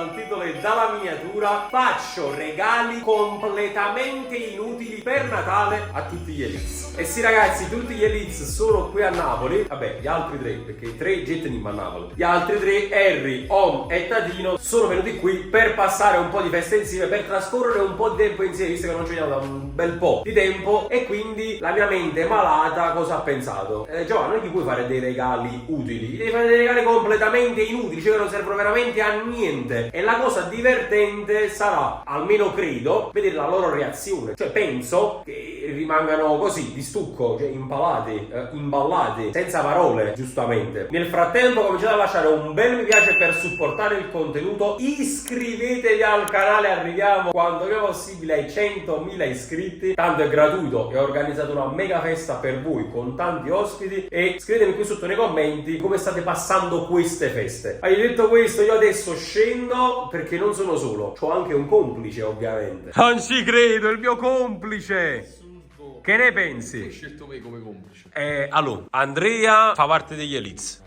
dal titolo e dalla miniatura, faccio regali completamente inutili per Natale a tutti gli Elites. E sì ragazzi, tutti gli Elites sono qui a Napoli. Vabbè, gli altri tre, perché i tre Jetteam a Napoli. Gli altri tre, Harry, Om e Tatino, sono venuti qui per passare un po' di feste insieme, per trascorrere un po' di tempo insieme, visto che non ci vediamo da un bel po' di tempo. E quindi la mia mente malata cosa ha pensato? Giovanni, non gli puoi fare dei regali utili, gli devi fare dei regali completamente inutili, cioè che non servono veramente a niente. E la cosa divertente sarà, almeno credo, vedere la loro reazione. Cioè penso che rimangano così, di stucco, cioè impalati, imballati, senza parole, giustamente. Nel frattempo cominciate a lasciare un bel mi piace per supportare il contenuto, iscrivetevi al canale, arriviamo quanto più possibile ai 100.000 iscritti, tanto è gratuito e ho organizzato una mega festa per voi con tanti ospiti. E scrivetemi qui sotto nei commenti come state passando queste feste. Hai detto questo, io adesso scendo perché non sono solo, c'ho anche un complice ovviamente. Non ci credo, il mio complice! Che ne pensi? Hai scelto me come complice. Allora, Andrea fa parte degli Elites.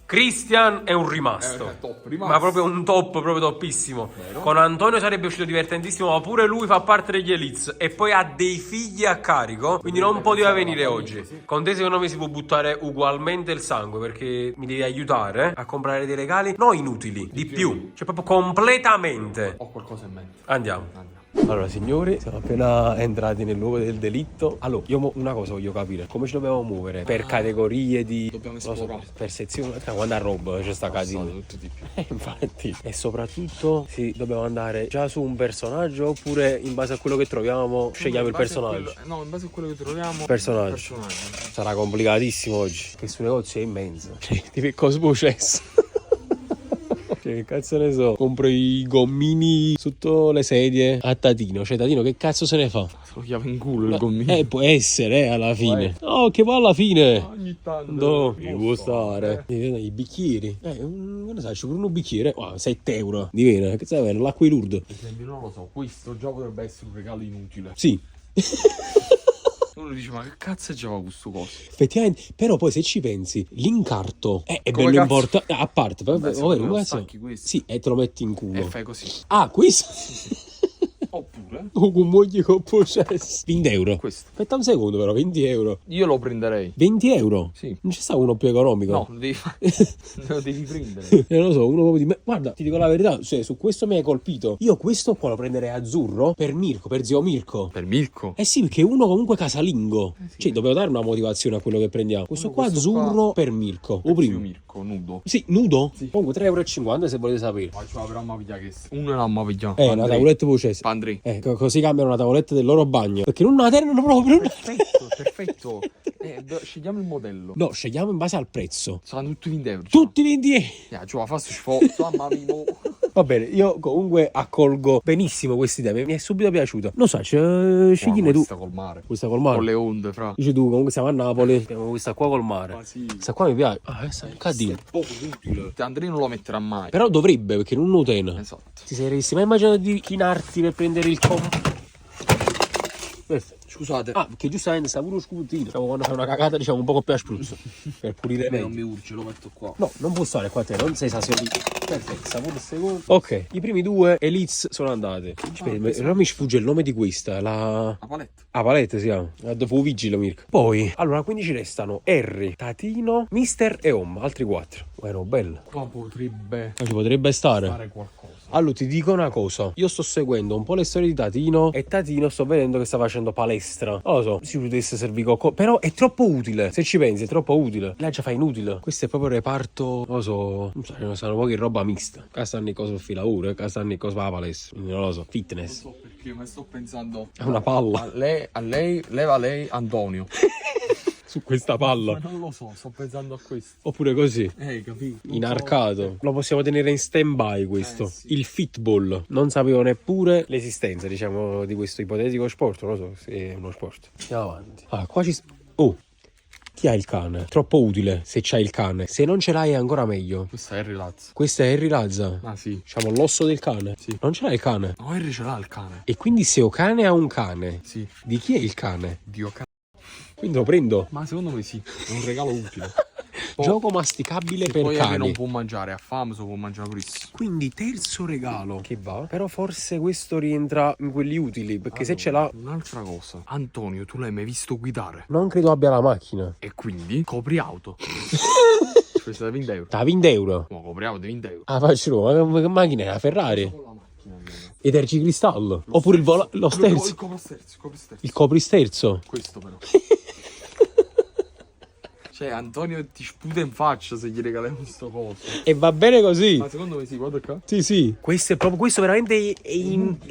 Christian è un rimasto, Top, rimasto. ma proprio un top, proprio toppissimo. Vero. Con Antonio sarebbe uscito divertentissimo, ma pure lui fa parte degli Elites e poi ha dei figli a carico, quindi non poteva venire oggi. Con te secondo me si può buttare ugualmente il sangue, perché mi devi aiutare a comprare dei regali, non inutili, di più, cioè proprio completamente. Ho qualcosa in mente. Andiamo. Allora signori, siamo appena entrati nel luogo del delitto. Allora, io una cosa voglio capire: come ci dobbiamo muovere? Per categorie di... Dobbiamo non so, esplorare. per sezioni. Quando a roba c'è sta casino. Tutto di più. Infatti. E soprattutto, sì, dobbiamo andare già su un personaggio, oppure in base a quello che troviamo scegliamo il personaggio. No, in base a quello che troviamo. Personaggio. Sarà complicatissimo oggi. Questo negozio è immenso. Cioè, ti che cosa successo? Che cazzo ne so, compro i gommini sotto le sedie a Tatino. Cioè Tatino che cazzo se ne fa? Se lo chiama in culo il gommino. Può essere alla fine. No, che va alla fine. Ogni tanto. No, ci può stare. I bicchieri. Non sai, ci pure un bicchiere. 7 euro di vena. Che sai, l'acqua di Lourdes. Per esempio, non lo so, questo già potrebbe essere un regalo inutile. Sì. Uno dice, ma che cazzo c'era questo coso? Effettivamente, però poi se ci pensi, l'incarto è Come bello cazzo? importante. A parte, ovvero, lo cazzo. stacchi questo. Sì, e te lo metti in culo. E fai così. Ah, questo? Oppure Con moglie con processo. 20 euro. questo. Aspetta un secondo però, 20 euro. Io lo prenderei. 20 euro? Sì. Non c'è sta uno più economico? No, lo devi lo devi prendere. Non lo so, uno proprio di me. Guarda, ti dico la verità, cioè, su questo mi hai colpito. Io questo qua lo prenderei azzurro per Mirko, per zio Mirko. Per Mirko? Eh sì, perché è uno comunque casalingo. Cioè, dobbiamo dare una motivazione a quello che prendiamo. Questo qua azzurro per Mirko. O Zio primo. Mirko, nudo. Sì, nudo? Sì. Comunque 3,50 euro se volete sapere. Ma ci però ma piglia che uno non mi piglia. Una tavoletta vocese. Pandri. Così cambiano una tavoletta del loro bagno. Perché non la tengono proprio. Perfetto, perfetto. Scegliamo il modello. No, scegliamo in base al prezzo. Saranno tutti 20 euro. Tutti 20 euro. Cioè, faccio sforzo, mamma mia. Va bene, io comunque accolgo benissimo questa idea, mi è subito piaciuta. Non so, scegliene tu. Questa col mare. Questa col mare. Con le onde, fra. Dici tu, comunque siamo a Napoli, abbiamo questa qua col mare. Ma sì. Questa qua mi piace. Questa è un casino. Poco utile. Andrea non lo metterà mai. Però dovrebbe, perché non lo tiene. Esatto. Ti saresti mai immaginato di chinarti per prendere il Perfetto. Scusate. Perché giustamente sta pure lo scudettino. Diciamo, quando fai una cagata, diciamo un poco più a spruzzo. Per pulire meglio. Non mi urge, lo metto qua. No, non può stare qua a te, non sei saziolito. Perfetto, sta pure il secondo. Ok, i primi due Elites sono andati. Non mi sfugge il nome di questa, La paletta. Ah, palette si chiama. Dopo vigilo, Mirko. Poi, allora, quindi ci restano Harry, Tatino, Mister e Om. Altri 4. Erano belle. Qua potrebbe Ci potrebbe stare. fare qualcosa. Allora, ti dico una cosa. Io sto seguendo un po' le storie di Tatino e Tatino sto vedendo che sta facendo palestra. Non lo so, si potesse servire qualcosa. Però è troppo utile. Se ci pensi, è troppo utile. Lei già fa inutile. Questo è proprio il reparto, non lo so, non so, ce ne sono pochi roba mista. Qua stanno i cose per fare lavoro, qua stanno i cose per la palestra. Quindi non lo so, fitness. Non so perché, ma sto pensando È una palla. a lei, leva lei Antonio. Su questa palla. Ma non lo so, sto pensando a questo. Oppure così. Capito? Inarcato. Lo possiamo tenere in stand by questo. Sì. Il fitball. Non sapevo neppure l'esistenza, diciamo, di questo ipotetico sport. Non lo so se è uno sport. Andiamo avanti. Qua ci... Oh. Chi ha il cane? Troppo utile se c'hai il cane. Se non ce l'hai è ancora meglio. Questa è Harry Lazza. Questa è Harry Lazza. Ah sì. Diciamo l'osso del cane. Sì. Non ce l'hai il cane. No, Harry ce l'ha il cane. E quindi se ho cane ha un cane. Sì. Di chi è il cane? Dio Quindi lo prendo. Ma secondo me sì, è un regalo utile. Gioco masticabile per Poi che non cani. può mangiare, ha fame, se può mangiare purissimo. Quindi terzo regalo che va. Però forse questo rientra in quelli utili, perché se ce l'ha Un'altra cosa. Antonio, tu l'hai mai visto guidare? non credo abbia la macchina. E quindi copri auto. Questa da 20 euro. Da 20 euro. No, copri auto di 20 euro. Ah, faccio ma che macchina è? La Ferrari? E tergicristallo. Oppure lo sterzo. Il copristerzo. Il copristerzo. Questo però. Cioè, Antonio ti sputa in faccia se gli regaliamo questo coso. E va bene così. Ma secondo me sì, guarda qua. Sì, sì. Questo veramente è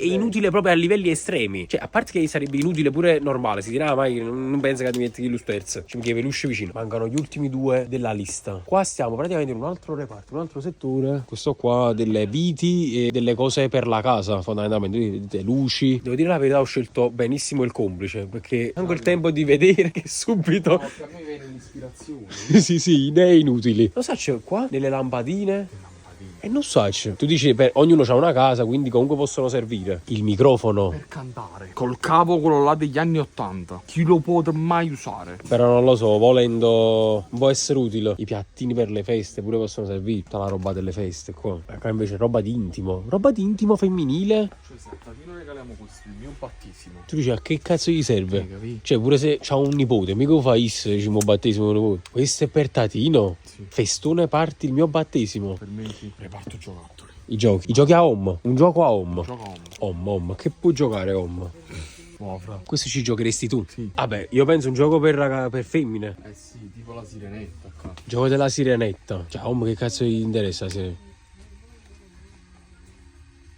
inutile proprio a livelli estremi. Cioè, a parte che sarebbe inutile pure normale. Si dirà, mai non pensa che ti metti lo sterzo. Ci metti peluche vicino. Mancano gli ultimi due della lista. Qua stiamo praticamente in un altro reparto, un altro settore. Questo qua delle viti e delle cose per la casa, fondamentalmente. Delle luci. Devo dire la verità, ho scelto benissimo il complice. Perché anche il tempo di vedere che subito. Perché a me viene l'ispirazione. sì, idee inutili. Lo so, c'è qua delle lampadine. E non so, tu dici ognuno ha una casa, quindi comunque possono servire. Il microfono. Per cantare. Col cavo quello là degli anni 80. Chi lo potrà mai usare? Però non lo so, volendo può essere utile. I piattini per le feste pure possono servire. Tutta la roba delle feste qua. Qua invece roba di intimo. Roba di intimo femminile. Cioè, se a Tatino regaliamo questo, il mio battesimo. Tu dici a che cazzo gli serve? Capito? Cioè pure se c'ha un nipote, mica lo fa il mio battesimo nipote. Questo è per Tatino. Sì. Festone party il mio battesimo. Per me sì. Reparto giocattoli. I giochi a home. Un gioco a home. Gioca home. Home. Che puoi giocare home? No, fra. Questo ci giocheresti tu? Sì. Vabbè, io penso un gioco per femmine. Eh sì, tipo la sirenetta qua. Gioco della sirenetta. Cioè, home che cazzo gli interessa?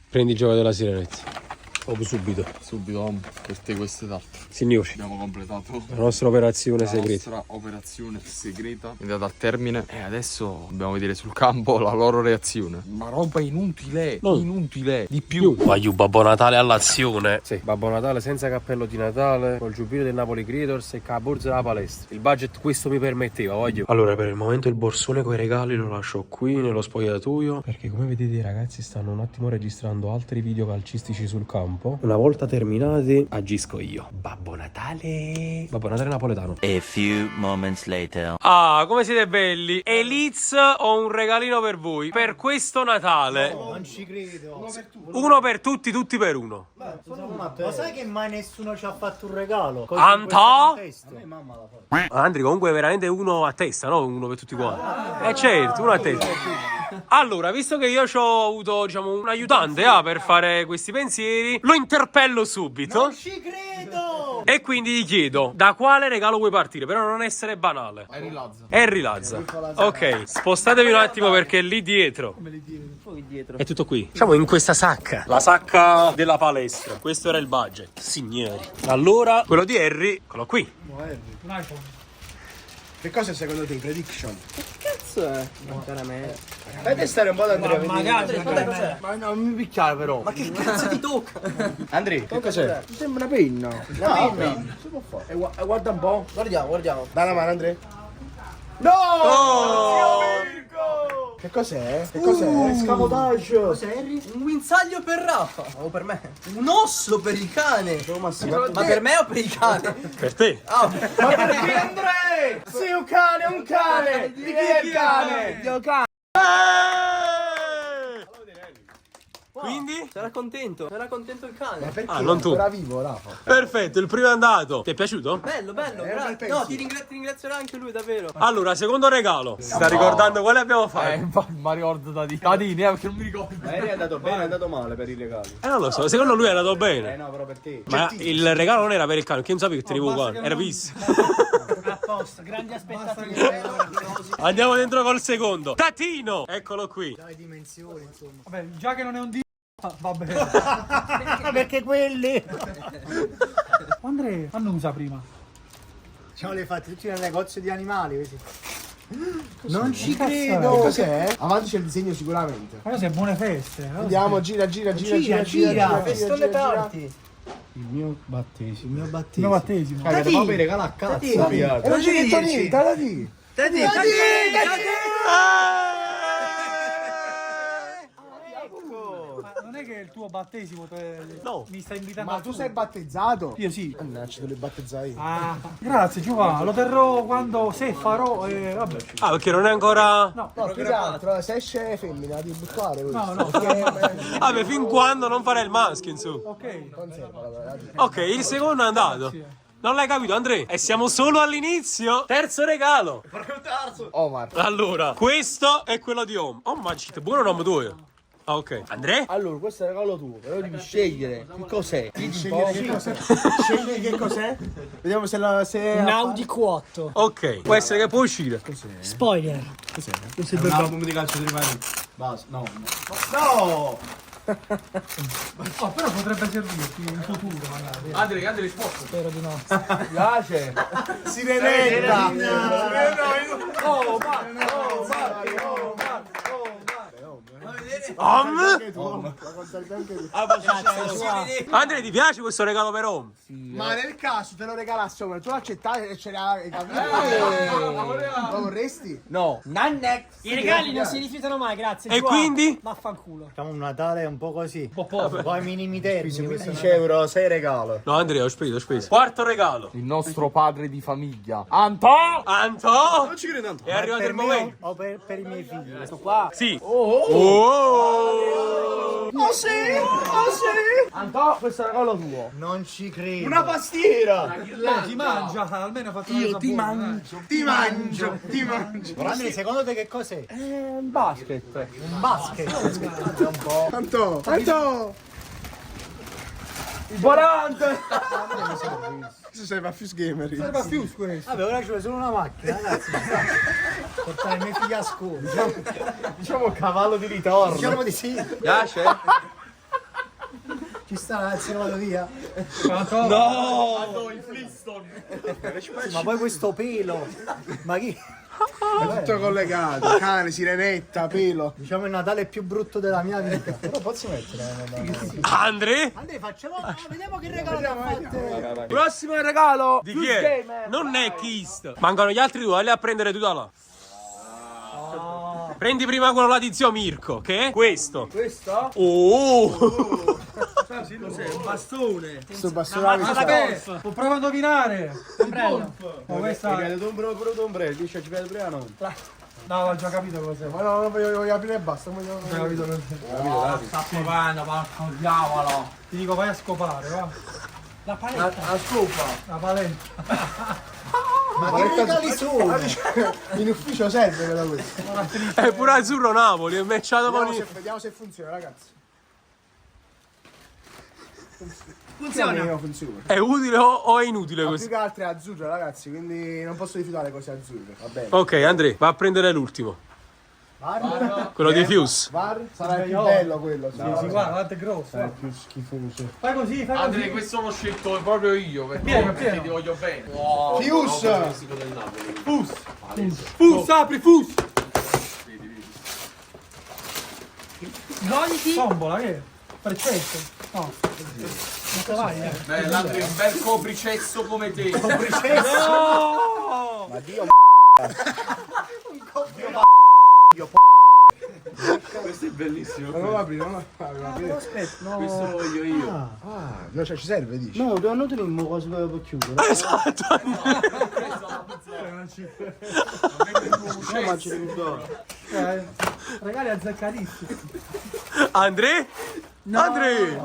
Prendi il gioco della sirenetta. Proprio subito. Subito home. Per te questo è l'altro. Signori, Abbiamo completato la nostra operazione la segreta. nostra operazione segreta è andata a termine e adesso dobbiamo vedere sul campo la loro reazione. Ma roba inutile, No. inutile, di più. Voglio Babbo Natale all'azione. Sì, Babbo Natale senza cappello di Natale, col giubbino del Napoli Creators e con la borsa della palestra. Il budget questo mi permetteva, voglio. Allora, per il momento il borsone con i regali lo lascio qui nello spogliatoio, perché come vedete i ragazzi stanno un attimo registrando altri video calcistici sul campo. Una volta terminati agisco io. Babbo Natale. Babbo Natale napoletano. A few moments later. Ah, come siete belli. Eliz, ho un regalino per voi. Per questo Natale. No, non ci credo. Uno per tutti, tutti per uno. Ma sai che mai nessuno ci ha fatto un regalo? Antò? A me mamma la fa. Andri, comunque veramente uno a testa, no? Uno per tutti quanti. Certo, uno a testa. Allora, visto che io ci ho avuto, diciamo, un aiutante per fare questi pensieri, lo interpello subito. Non ci credo! E quindi gli chiedo da quale regalo vuoi partire, però non essere banale. Harry Lazza. Ok, spostatevi un attimo perché lì dietro. È tutto qui. Siamo in questa sacca. La sacca della palestra. Questo era il budget, signori. Allora, quello di Harry, eccolo qui. Un iPhone. Che cosa secondo te? Prediction? Fai testare un po' da Andrea. Magari. Ma non mi picchiare però. Ma che cazzo ti tocca? Andrea, che cos'è? Mi sembra una penna. Una penna? Si può fare. Guarda un po'. Guardiamo. Dai la mano, Andrea. No! Che cos'è? Che cos'è? Scamotage. Cos'è, Harry? Un guinzaglio per Rafa. O per me. Un osso per il cane. Ma per me o per il cane? Per te. Ah, Ma perché Andrea? Sì, un cane! Di chi è il cane? Dio cane! Quindi? sarà contento il cane. Perché? Ah, non tu. Ancora vivo, Rafa. Perfetto, il primo è andato. Ti è piaciuto? Bello, un bel no, pensiero. ti ringrazierà anche lui, davvero. Allora, secondo regalo. Si sta ricordando quale abbiamo fatto? Ma ricordo Tatini, perché non mi ricordo. Ieri è andato bene, è andato male per i regali. Non lo so, secondo lui è andato bene. No, però per te. Ma il regalo non era per il cane, perché non sapevi che tenevo uguale. Era visto. Apposta, grandi aspettative. Andiamo dentro col secondo. Tatino! Eccolo qui. Le dimensioni, insomma. Vabbè, già che non è un va bene. Perché quelli? Andrea, annusa prima. Siamo le fatti tutti nel negozio di animali, vedi? Non ci Che credo. cos'è? Avanti c'è il disegno sicuramente. Ma cos'è? Buone feste. Andiamo, gira. Festone party. Il mio battesimo. Il mio Il battesimo. mio battesimo. Cagate, ma per regala a cazzo. Tatino. Non ci hai detto niente, dai. Ma non è è che è il tuo battesimo? No. Mi stai invitando Ma al tu tuo? sei battezzato? Io sì. Mannaggia, te li battezzai io. Ah, grazie Giovanni, lo terrò quando, se farò, vabbè. Ah, perché non è ancora... No, No, più che altro, se esce femmina, di buttare questo. no. Vabbè, fin quando non farai il maschio, insomma. Ok. Conservala, Ok, il secondo è andato. Non l'hai capito, Andrea? E siamo solo all'inizio. Terzo regalo. Omar. Allora, questo è quello di Om. Oh, ma c'è buono nome tuo. Ah, ok. Andrea? Allora, questo è il regalo tuo, però devi scegliere che cos'è. Scegliere che cos'è? Scegliere che cos'è? Vediamo se la... Se Un Audi Q8. Ok, può essere che può uscire. Spoiler. un album di calcio di Rivali. Basta, no. No! Oh, però potrebbe servirti in futuro magari. Andrea, risposta. Spero di no. Mi piace? Sirenetta! Om? Grazie. Andrea, ti piace questo regalo per Om? Ma nel caso te lo regalassi, tu l'accettai e ce l'hai capito? Lo vorresti? No. Nannex. I regali non si rifiutano mai, grazie. E Giovanni. quindi? Vaffanculo. Facciamo un Natale un po' così. Un po' poco. Poi minimi termini. 15 euro, 6 regalo. No, Andrea, ho speso. Quarto regalo. Il nostro padre di famiglia. Anto! Anto! Non ci credo, Anto. È arrivato il momento. O per i miei figli. Questo Qua. Sì. Oh! Antò, questo è il regalo tuo. non ci credo. Una pastiera! Ti mangia, almeno ha fatto io Ti mangio. Andrea, secondo te che cos'è? Un basket. Un basket. Antò! Il volante. Questo serve a Fuse Gamer. Serve a più questo. Vabbè, ora ci vuole solo una macchina, ragazzi. Portare i miei figli a scuola. Diciamo cavallo di ritorno. Diciamo di sì. Piace? Ci sta, ragazzi, ne vado via. No! Ma poi questo pelo. Ma chi? È tutto collegato. Cane, sirenetta, pelo. Diciamo il Natale più brutto della mia vita. Però posso mettere. Andrea? Andrea, facciamo. Vediamo che regalo ti ha fatto. Prossimo regalo. Di chi è? Non è Kist. Mancano gli altri due, vai a prendere tu da là. Prendi prima quello là di zio Mirko, che è questo. Questo? Oh! Cos'è? Un bastone. Questo bastone. Ho provato a indovinare. Ombrello. Ma questa... Pure d'ombrello, dice ci vede prima no. No, ho già capito cos'è. Ma no, voglio aprire e basta. Ho già capito cos'è. Sta provando, porca diavolo. Ti dico vai a scopare, va. La paletta. La scopa. La paletta. Ma che regali sono? In ufficio serve quella questo. È pure azzurro Napoli, è matchato con il... Vediamo se funziona, ragazzi. Funziona. Funziona. È utile o è inutile Ma questo? più che altro è azzurro, ragazzi, quindi non posso rifiutare cose azzurre. Va bene. Ok, Andrea, va a prendere l'ultimo. Quello di Fuse. Var sarà il più bello quello. Sì, guarda, guarda, è grosso. È più schifoso. Fai così, fai Andrea, così. questo l'ho scelto proprio io. Perché Pieno. ti voglio bene. Fius! Fuse, apri Fuse! Goditi. Tombola, che è? Precetto. No. Non tovaglia. L'altro è un bel copricesso come te. Ma Dio Questo è bellissimo. non lo apri, non lo apri. Aspetta, no. Questo lo voglio io. No, cioè ci serve, dici. No, non tenemmo cose per chiudere. Esatto! No, ma ci ricordo. Regali azzeccatissimi. Andrea? Andrea!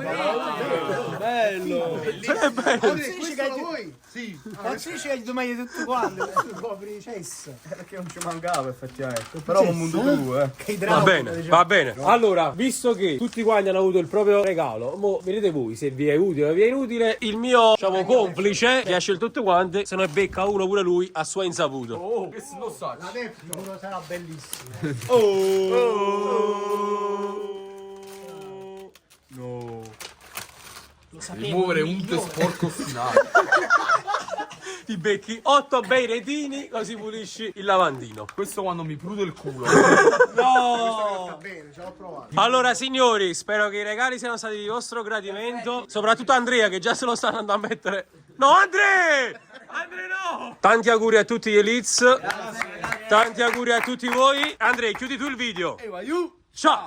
Bello. È bello! Questo lo vuoi? Sì. Cazzo ci hai domani tutto quanto? Copri i cesso. Perché non ci mancava effettivamente. Però un mondo tuo, Che Va idraulico. bene, va bene. Allora, visto che tutti quanti hanno avuto il proprio regalo, mo vedete voi se vi è utile o vi è inutile. Il mio, diciamo, complice che ha scelto tutte quante, se ne becca uno pure lui a suo insaputo. Oh, questo lo so. Sicuro sarà bellissimo. No. Lo sapevo. Rimuovere un sporco finale. Ti becchi 8 bei retini, così pulisci il lavandino. Questo quando mi prudo il culo. Va bene, ce l'ho provato. Allora signori, spero che i regali siano stati di vostro gradimento. Soprattutto Andrea che già se lo sta andando a mettere. No, Andrea! Andrea no! Tanti auguri a tutti gli Elites. Tanti auguri a tutti voi. Andrea, chiudi tu il video. Ciao!